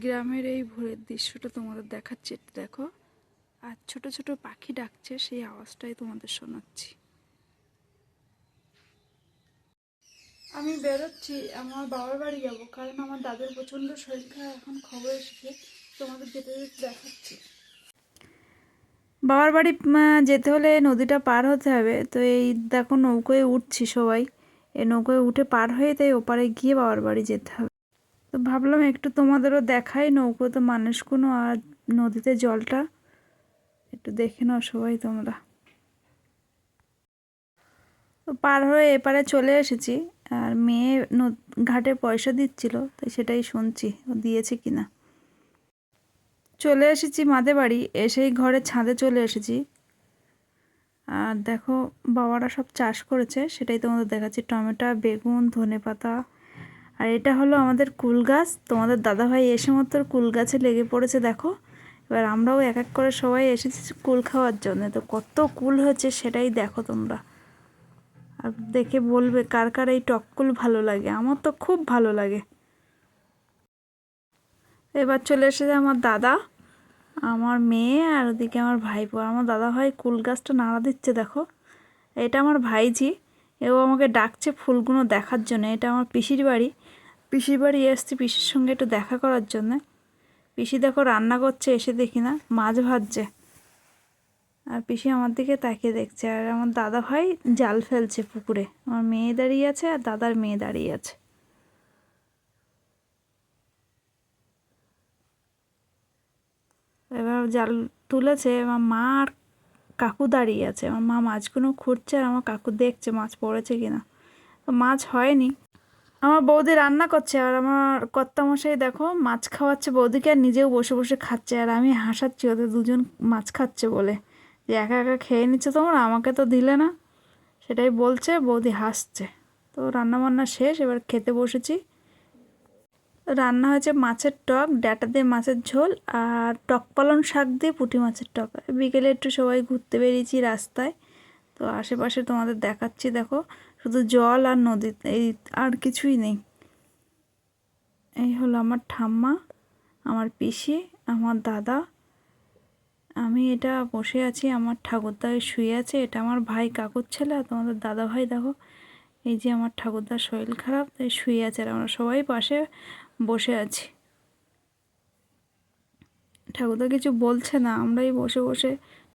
গ্রামের এই ভোরের দৃশ্যটা তোমাদের দেখাচ্ছি, একটু দেখো। আর ছোট ছোট পাখি ডাকছে, সেই আওয়াজটাই তোমাদের শোনাচ্ছি। আমি বেরোচ্ছি, আমার বাবার বাড়ি যাব, কারণ আমার দাদুর প্রচণ্ড শরীর খারাপ, এখন খবর এসেছে। তোমাদের যেতে যেতে দেখাচ্ছি। বাবার বাড়ি যেতে হলে নদীটা পার হতে হবে, তো এই দেখো নৌকোয় উঠছি সবাই। এই নৌকোয় উঠে পার হয়ে তাই ওপারে গিয়ে বাবার বাড়ি যেতে হবে। তো ভাবলাম একটু তোমাদেরও দেখাই নৌকোতে মানুষগুলো আর নদীতে জলটা একটু দেখে নাও সবাই তোমরা। তো পার হয়ে এপারে চলে এসেছি, আর মেয়ে ঘাটে পয়সা দিচ্ছিল, তাই সেটাই শুনছি ও দিয়েছে কিনা। চলে এসেছি মাদের বাড়ি, এসেই ঘরের ছাদে চলে এসেছি। আর দেখো বাবারা সব চাষ করেছে, সেটাই তোমাদের দেখাচ্ছি। টমেটো, বেগুন, ধনেপাতা। আর এটা হলো আমাদের কুল গাছ। তোমাদের দাদাভাই এসে মাত্র কুল গাছে লেগে পড়েছে দেখো। এবার আমরাও এক এক করে সবাই এসেছি কুল খাওয়ার জন্য। তো কত কুল হয়েছে সেটাই দেখো তোমরা, আর দেখে বলবে কার কার এই টক কুল ভালো লাগে। আমার তো খুব ভালো লাগে। এবার চলে এসেছে আমার দাদা, আমার মেয়ে, আর ওদিকে আমার ভাইপো। আমার দাদা ভাই কুল গাছটা নাড়া দিচ্ছে দেখো। এটা আমার ভাইঝি, এও আমাকে ডাকছে ফুলগুলো দেখার জন্য। এটা আমার পিসির বাড়ি। পিসির বাড়ি এসছি পিসির সঙ্গে একটু দেখা করার জন্যে। পিসি দেখো রান্না করছে, এসে দেখি না মাছ ভাজছে। আর পিসি আমার দিকে তাকিয়ে দেখছে, আর আমার দাদা ভাই জাল ফেলছে পুকুরে। আমার মেয়ে দাঁড়িয়ে আছে আর দাদার মেয়ে দাঁড়িয়ে আছে। এবার জাল তুলেছে, আমার মা আর কাকু দাঁড়িয়ে আছে। আমার মা মাছগুলো খুঁড়ছে আর আমার কাকু দেখছে মাছ পড়েছে কিনা। তো মাছ হয়নি। আমার বৌদি রান্না করছে, আর আমার কর্তামশাই দেখো মাছ খাওয়াচ্ছে বৌদিকে, আর নিজেও বসে বসে খাচ্ছে। আর আমি হাসাচ্ছি ওদের দুজন মাছ খাচ্ছে বলে, যে একা একা খেয়ে নিচ্ছে তোমরা, আমাকে তো দিলে না, সেটাই বলছে। বৌদি হাসছে। তো রান্না বান্না শেষ, এবার খেতে বসেছি। রান্না হয়েছে মাছের টক, ডাঁটা দিয়ে মাছের ঝোল, আর টক পালং শাক দিয়ে পুঁটি মাছের টক। বিকেলে একটু সবাই ঘুরতে বেরিয়েছি রাস্তায়। তো আশেপাশে তোমাদের দেখাচ্ছি দেখো, শুধু জল আর নদী, এই আর কিছুই নেই। এই হলো আমার ঠাম্মা, আমার পিসি, আমার দাদা, আমি। এটা বসে আছি, আমার ঠাকুরদা শুয়ে আছে। এটা আমার ভাই কাকুর ছেলে। আর তোমাদের দাদা ভাই দেখো, এই যে আমার ঠাকুরদার শরীর খারাপ, তাই শুয়ে আছে। আর আমরা সবাই পাশে বসে আছি। ঠাকুরদা কিছু বলছে না, আমরাই বসে বসে